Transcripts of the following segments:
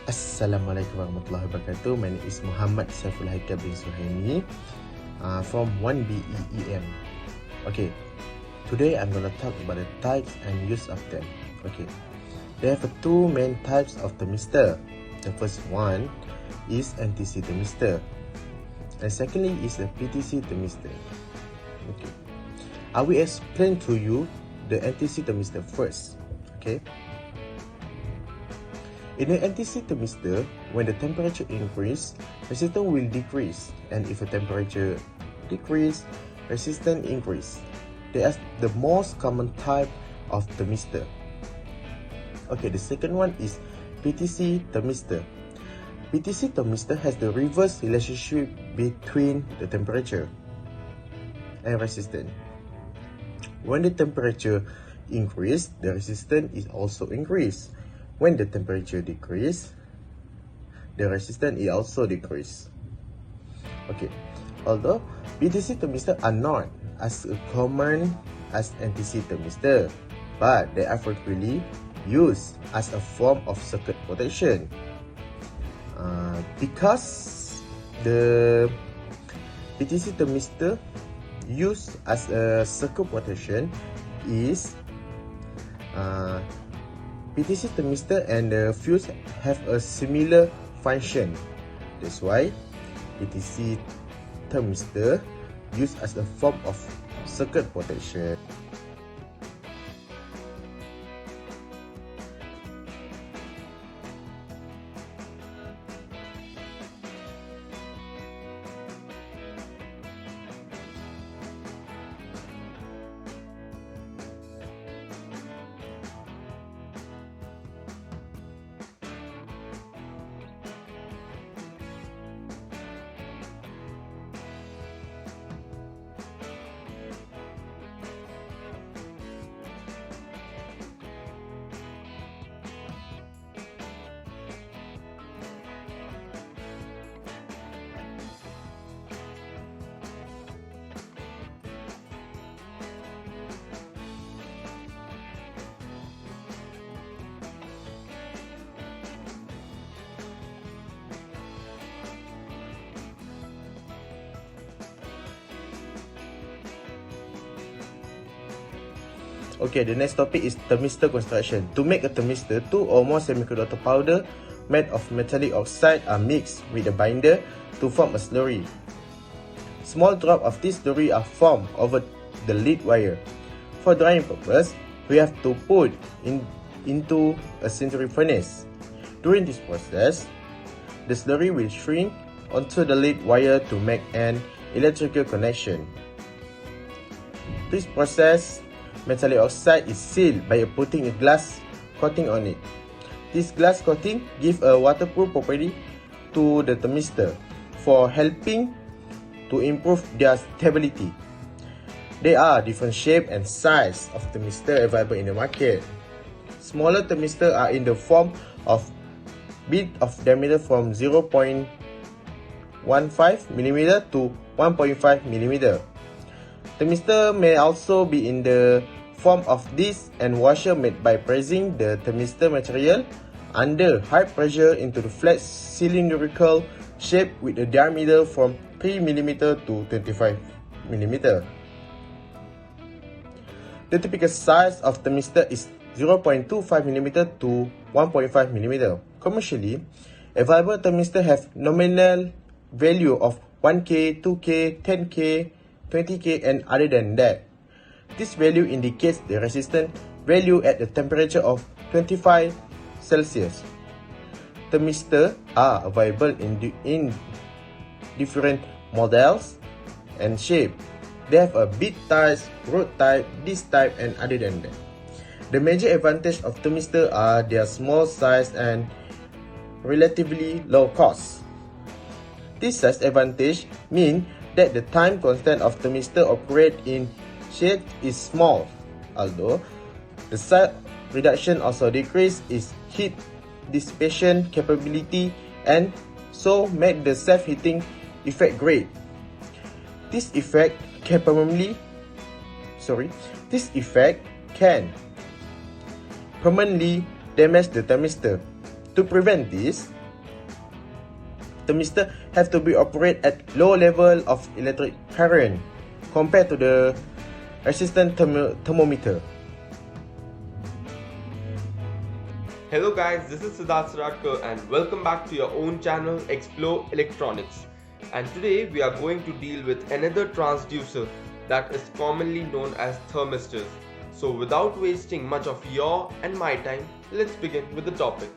Assalamualaikum warahmatullahi wabarakatuh. My name is Mohammad Saiful Haikal bin Suhaimi from 1BEEM. Okay, today I'm gonna talk about the types and use of them. Okay, there are two main types of thermistor. The first one is NTC thermistor, and secondly is the PTC thermistor. Okay, I will explain to you the NTC thermistor first. Okay. In the NTC thermistor, when the temperature increase, resistance will decrease, and if the temperature decrease, resistance increase. They are the most common type of thermistor. Okay, the second one is PTC thermistor. PTC thermistor has the reverse relationship between the temperature and resistance. When the temperature increase, the resistance is also increased. When the temperature decrease, the resistance is also decreased. Okay, although PTC thermistor are not as common as NTC thermistor, but they are frequently used as a form of circuit protection. Because the PTC thermistor used as a circuit protection is PTC thermistor and the fuse have a similar function. That's why PTC thermistor used as a form of circuit protection. Okay, the next topic is thermistor construction. To make a thermistor, two or more semiconductor powder made of metallic oxide are mixed with a binder to form a slurry. Small drops of this slurry are formed over the lead wire. For drying purpose, we have to put into a sintering furnace. During this process, the slurry will shrink onto the lead wire to make an electrical connection. This process, metallic oxide is sealed by putting a glass coating on it. This glass coating gives a waterproof property to the thermistor for helping to improve their stability. There are different shape and size of thermistor available in the market. Smaller thermistor are in the form of bit of diameter from 0.15 mm to 1.5 mm. Thermistor may also be in the form of disc and washer made by pressing the thermistor material under high pressure into the flat cylindrical shape with a diameter from 3 mm to 25 mm. The typical size of thermistor is 0.25 mm to 1.5 mm. Commercially, available thermistor have nominal value of 1K, 2K, 10K, 20K and other than that. This value indicates the resistance value at the temperature of 25 Celsius. Thermistor are available in different models and shape. They have a bit type, rod type, disc type and other than that. The major advantage of thermistor are their small size and relatively low cost. This size advantage means that the time constant of thermistor operate in shade is small, although the size reduction also decrease its heat dissipation capability and so make the self-heating effect great. This effect can permanently damage the thermistor. To prevent this, thermistor have to be operated at low level of electric current compared to the resistant thermometer. Hello guys, this is Siddharth Saratkar and welcome back to your own channel Explore Electronics. And today we are going to deal with another transducer that is commonly known as thermistors. So without wasting much of your and my time, let's begin with the topic.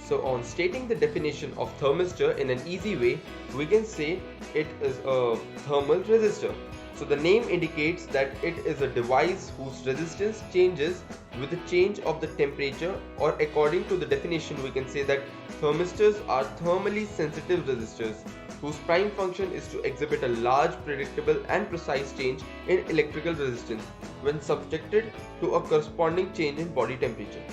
So on stating the definition of thermistor in an easy way, we can say it is a thermal resistor. So the name indicates that it is a device whose resistance changes with the change of the temperature, or according to the definition we can say that thermistors are thermally sensitive resistors whose prime function is to exhibit a large, predictable and precise change in electrical resistance when subjected to a corresponding change in body temperature.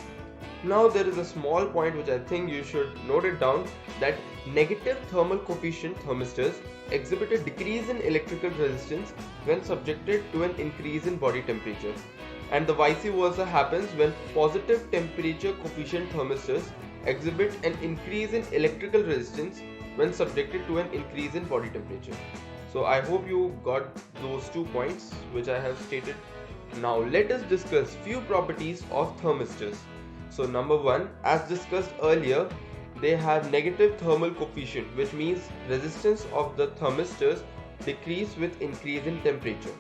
Now there is a small point which I think you should note it down, that negative thermal coefficient thermistors exhibit a decrease in electrical resistance when subjected to an increase in body temperature, and the vice versa happens when positive temperature coefficient thermistors exhibit an increase in electrical resistance when subjected to an increase in body temperature. So I hope you got those 2 points which I have stated. Now let us discuss few properties of thermistors. So number 1, as discussed earlier, they have negative thermal coefficient, which means resistance of the thermistors decrease with increase in temperature.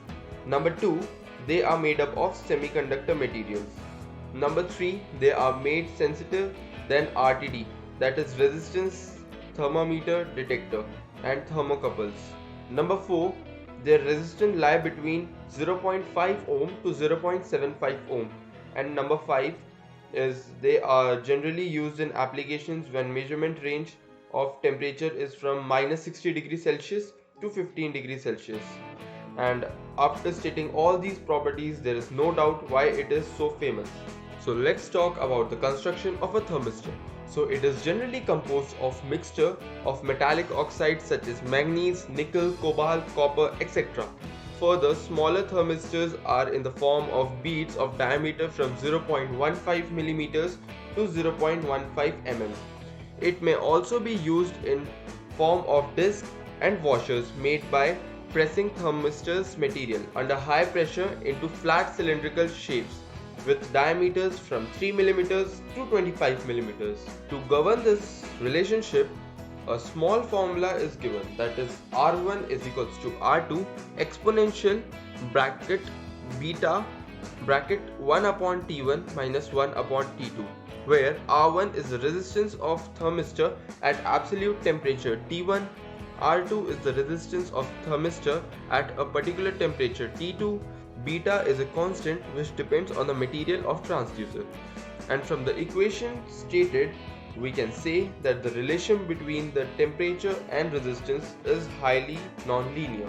Number 2, they are made up of semiconductor materials. Number 3, they are made sensitive than RTD, that is resistance thermometer detector, and thermocouples. Number 4, their resistance lie between 0.5 ohm to 0.75 ohm. And number 5 is they are generally used in applications when measurement range of temperature is from -60 degrees Celsius to 15 degrees Celsius. And after stating all these properties, there is no doubt why it is so famous. So let's talk about the construction of a thermistor. So it is generally composed of mixture of metallic oxides such as manganese, nickel, cobalt, copper, etc. Further, smaller thermistors are in the form of beads of diameter from 0.15 mm to 0.15 mm. It may also be used in form of disc and washers made by pressing thermistors material under high pressure into flat cylindrical shapes with diameters from 3 mm to 25 mm. To govern this relationship, a small formula is given, that is R1 is equals to R2 exponential bracket beta bracket 1 upon T1 minus 1 upon T2, where R1 is the resistance of thermistor at absolute temperature T1, R2 is the resistance of thermistor at a particular temperature T2, beta is a constant which depends on the material of transducer. And from the equation stated, we can say that the relation between the temperature and resistance is highly non-linear,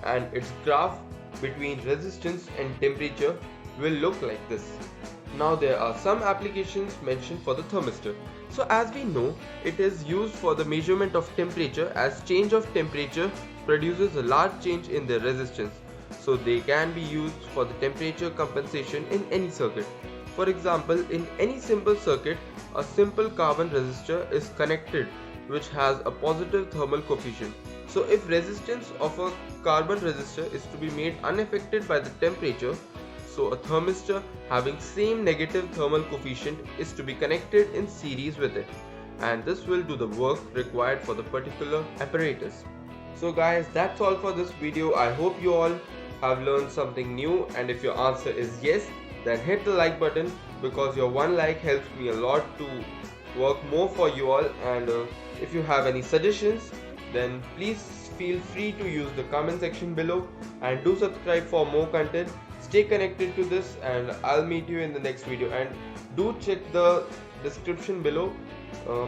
and its graph between resistance and temperature will look like this. Now there are some applications mentioned for the thermistor. So as we know, it is used for the measurement of temperature, as change of temperature produces a large change in their resistance. So they can be used for the temperature compensation in any circuit. For example, in any simple circuit, a simple carbon resistor is connected which has a positive thermal coefficient. So if resistance of a carbon resistor is to be made unaffected by the temperature, so a thermistor having same negative thermal coefficient is to be connected in series with it, and this will do the work required for the particular apparatus. So guys, that's all for this video. I hope you all have learned something new, and if your answer is yes, then hit the like button, because your one like helps me a lot to work more for you all. And if you have any suggestions, then please feel free to use the comment section below, and do subscribe for more content. Stay connected to this, and I'll meet you in the next video. And do check the description below.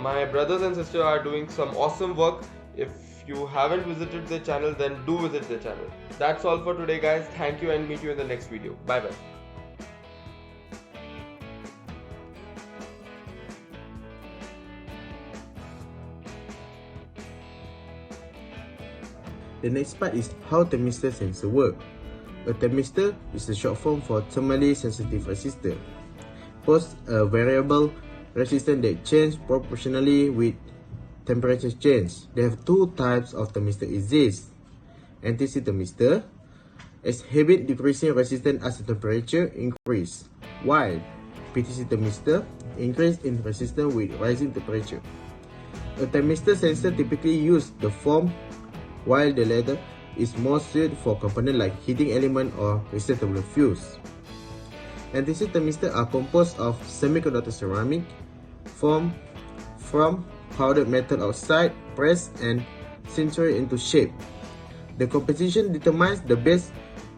My brothers and sisters are doing some awesome work. If you haven't visited the channel, then do visit the channel. That's all for today guys. Thank you, and meet you in the next video. Bye bye. The next part is how thermistor sensor work. A thermistor is a short form for thermally sensitive resistor. Post a variable resistance that changes proportionally with temperature change. There have two types of thermistor exist. NTC thermistor exhibit decreasing resistance as the temperature increase, while PTC thermistor increase in resistance with rising temperature. A thermistor sensor typically use the form, while the latter is more suited for components like heating element or resettable fuse. NTC thermistors are composed of semiconductor ceramic formed from powdered metal oxide, pressed and sintered into shape. The composition determines the base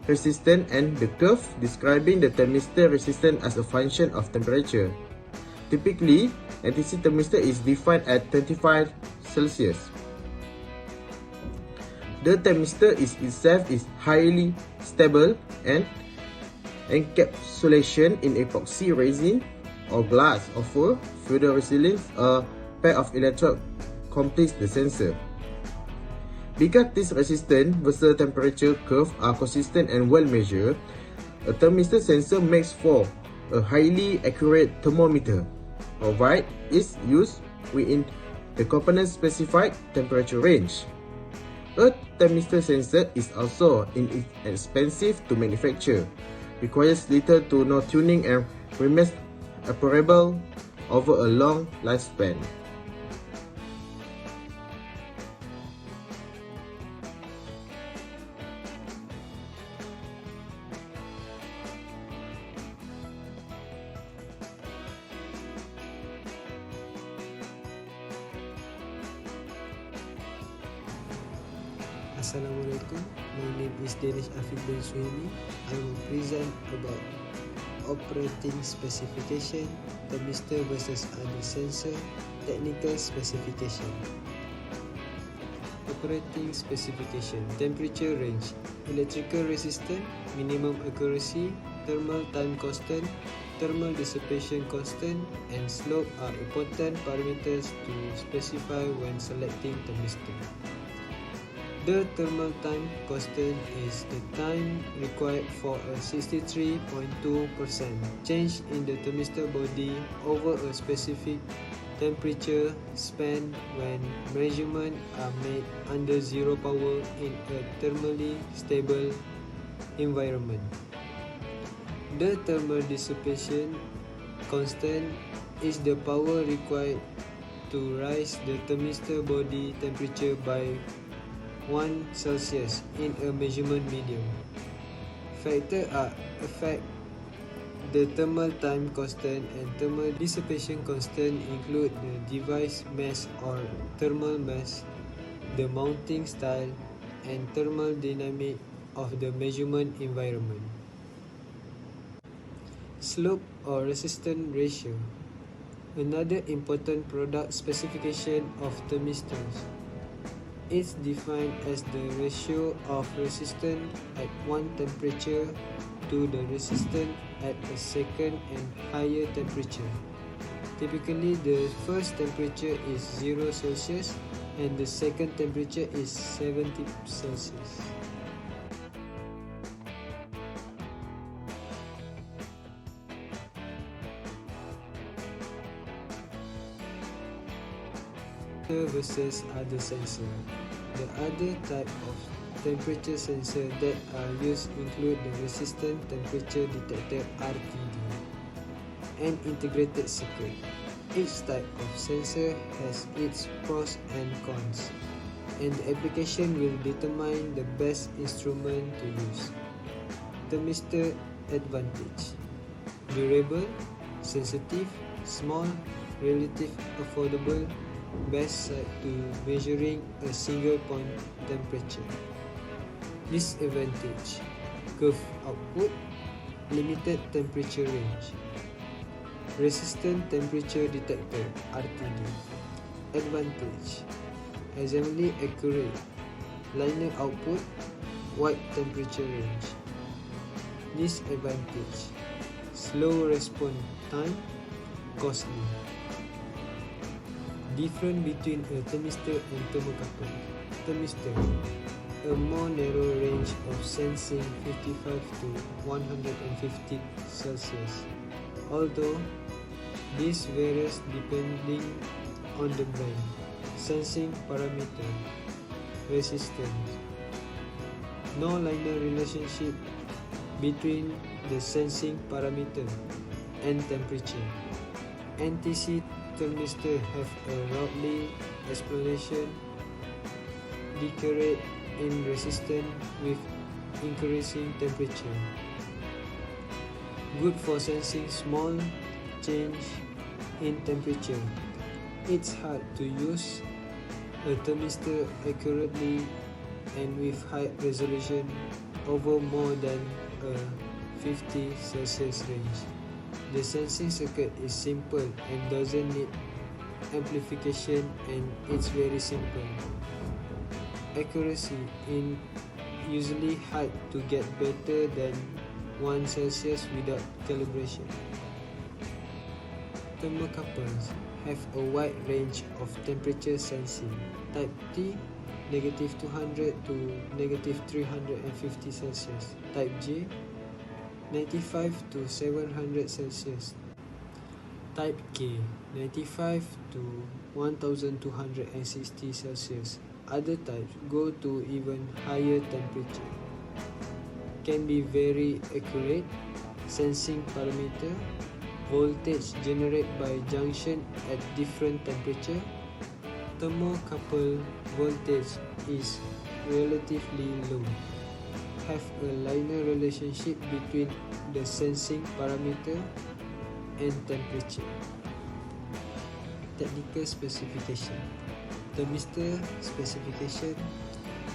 resistance and the curve describing the thermistor resistance as a function of temperature. Typically, NTC thermistor is defined at 25 Celsius. The thermistor itself is highly stable and encapsulation in epoxy resin or glass offer further resilience. A pair of electrodes completes the sensor. Because these resistance versus temperature curves are consistent and well measured, a thermistor sensor makes for a highly accurate thermometer, provided it's used within the component's specified temperature range. A thermistor sensor is also inexpensive to manufacture, requires little to no tuning and remains operable over a long lifespan. Assalamualaikum, my name is Danish Afiq bin Suhimi. I will present about operating specification, thermistor versus other sensor, technical specification. Operating specification, temperature range, electrical resistance, minimum accuracy, thermal time constant, thermal dissipation constant, and slope are important parameters to specify when selecting thermistor. The thermal time constant is the time required for a 63.2% change in the thermistor body over a specific temperature span when measurements are made under zero power in a thermally stable environment. The thermal dissipation constant is the power required to raise the thermistor body temperature by 1 Celsius in a measurement medium. Factors that affect the thermal time constant and thermal dissipation constant include the device mass or thermal mass, the mounting style, and thermal dynamic of the measurement environment. Slope or resistance ratio. Another important product specification of thermistors. It's defined as the ratio of resistance at one temperature to the resistance at a second and higher temperature. Typically, the first temperature is 0 Celsius and the second temperature is 70 Celsius. Versus other sensor. The other type of temperature sensor that are used include the resistant temperature detector (RTD) and integrated circuit. Each type of sensor has its pros and cons, and the application will determine the best instrument to use. Thermistor advantage: durable, sensitive, small, relative affordable, best set to measuring a single point temperature. Disadvantage: curved output, limited temperature range. Resistant temperature detector (RTD). Advantage: extremely accurate, linear output, wide temperature range. Disadvantage: slow response time, costly. Difference between a thermistor and thermocouple. Thermistor. a more narrow range of sensing 55 to 150 Celsius, although this varies depending on the brand. Sensing parameter, resistance. No linear relationship between the sensing parameter and temperature. NTC thermistor have a roughly explanation deteriorate in resistance with increasing temperature. Good for sensing small change in temperature. It's hard to use a thermistor accurately and with high resolution over more than a 50 Celsius range. The sensing circuit is simple and doesn't need amplification, and it's very simple. Accuracy is usually hard to get better than 1 Celsius without calibration. Thermocouples have a wide range of temperature sensing. Type T, negative 200 to negative 350 Celsius. Type J, 95 to 700 Celsius. Type K, 95 to 1260 Celsius. Other types go to even higher temperature. Can be very accurate. Sensing parameter, voltage generated by junction at different temperature. Thermocouple voltage is relatively low. Have a linear relationship between the sensing parameter and temperature. Technical specification. Thermistor specification.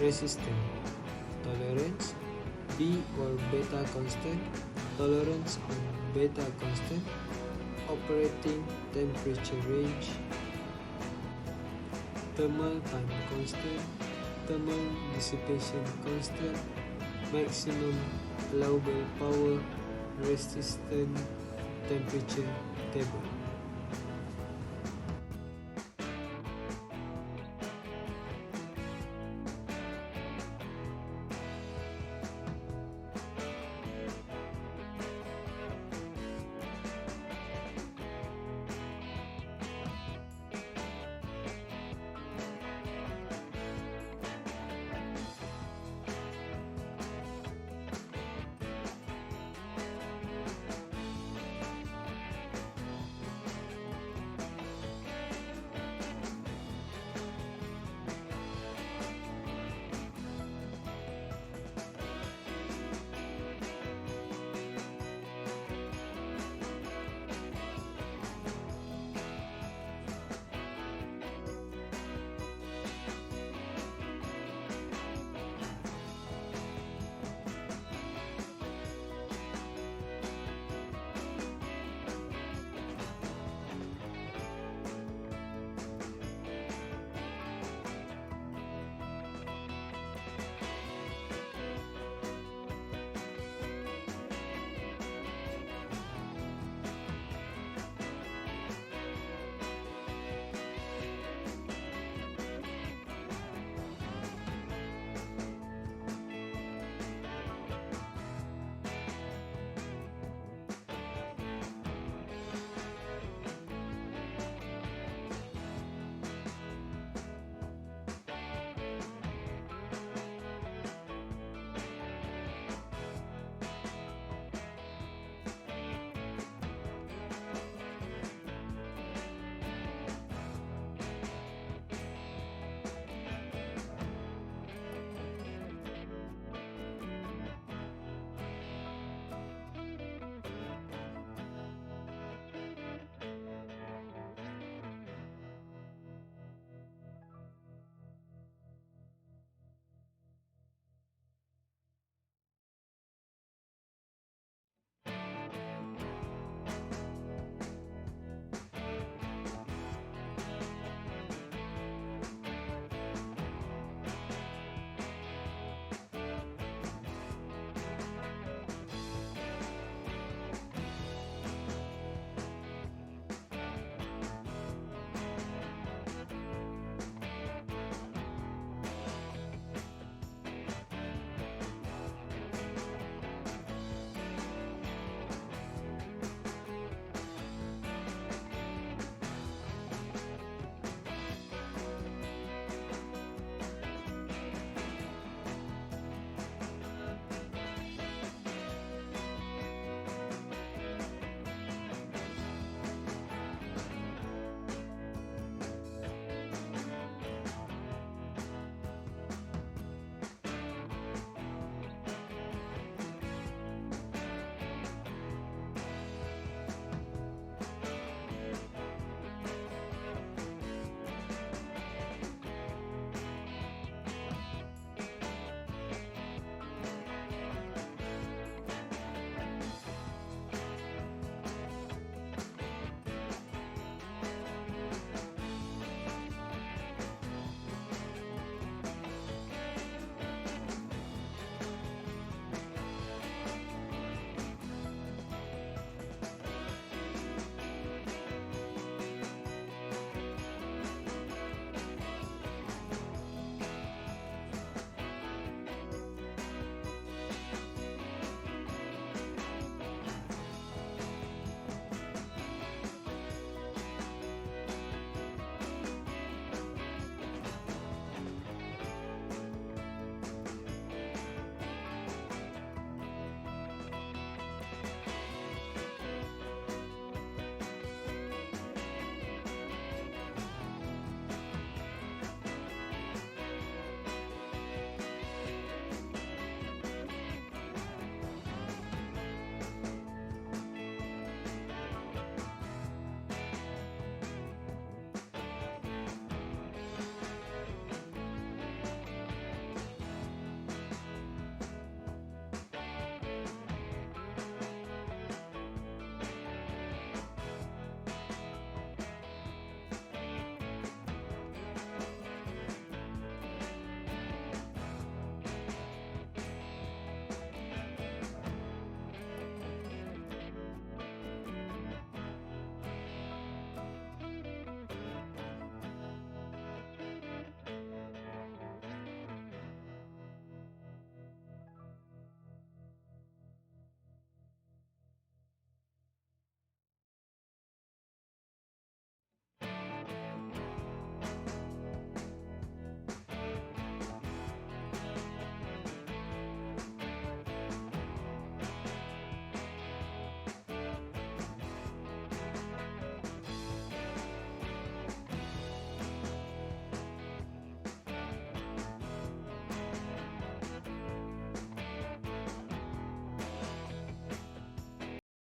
Resistance. Tolerance B or beta constant. Tolerance on beta constant. Operating temperature range. Thermal time constant. Thermal dissipation constant. Maximum allowable power. Resistance temperature table.